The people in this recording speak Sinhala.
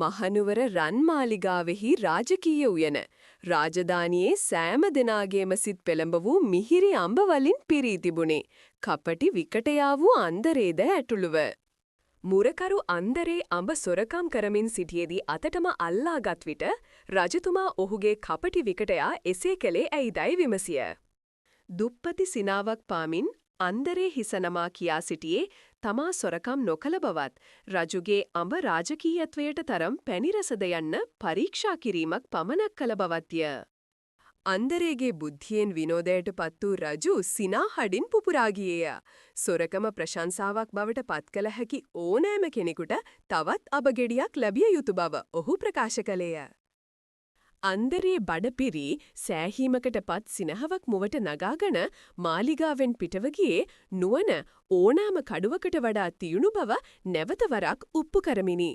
මහනුවර රන්මාලිගාවෙහි රාජකීය උයන රාජධානියේ සෑම දෙනාගේම සිත් පෙළඹ වූ මිහිරි අඹ වලින් පිරී තිබුණේ. කපටි විකටයා වූ අන්දරේද ඇතුළුව. මුරකරු අන්දරේ අඹ සොරකම් කරමින් සිටියේදී අතටම අල්ලාගත් විට රජතුමා ඔහුගේ කපටි විකටයා එසේ කළේ ඇයිදයි විමසිය. දුප්පති සිනාවක් පාමින් අන්දරේ හිස නමා කියා සිටියේ තමා සොරකම් නොකළ බවත් රජුගේ අඹ රාජකීයත්වයට තරම් පැණිරසද යන්න පරීක්ෂා කිරීමක් පමණක් කළ බවත්ය. අන්දරේගේ බුද්ධියෙන් විනෝදයට පත් වූ රජු සිනාහඩින් පුපුරා ගියේය. සොරකම ප්‍රශංසාවක් බවට පත් කළ හැකි ඕනෑම කෙනෙකුට තවත් අබ ගෙඩියක් ලැබිය යුතු බව ඔහු ප්‍රකාශ කළේය. අන්දරේ බඩපිරී සෑහීමකට පත් සිනහවක් මුවට නගාගෙන මාලිගාවෙන් පිටව ගියේ නුවණ ඕනෑම කඩුවකට වඩා තියුණු බව නැවත වරක් ඔප්පු කරමිනි.